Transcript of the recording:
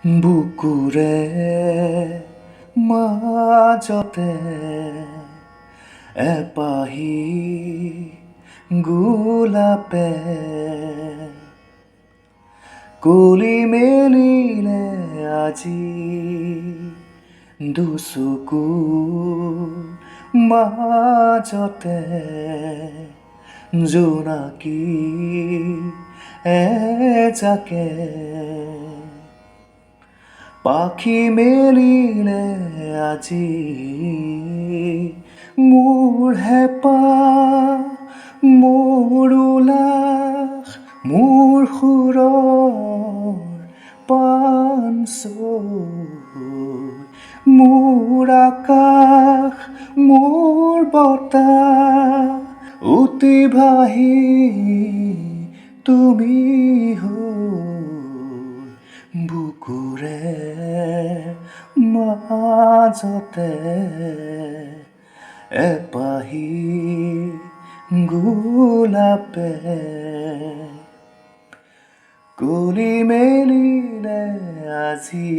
বুকুৰে মাজতে এপাহি গোলাপে কলি মেলিলে আজি দুচকুৰ মাজতে জোনাকী এজাকে পাখি মেলিলে আজি মোৰ হেঁপাহ মোৰ উলাস মোৰ সুৰৰ পানচৈ মোৰ আকাশ মোৰ বতাহ উটি ভাহি তুমি হৈ বুকুৰে মাজতে এপাহি গোলাপে কলি মেলিলে আজি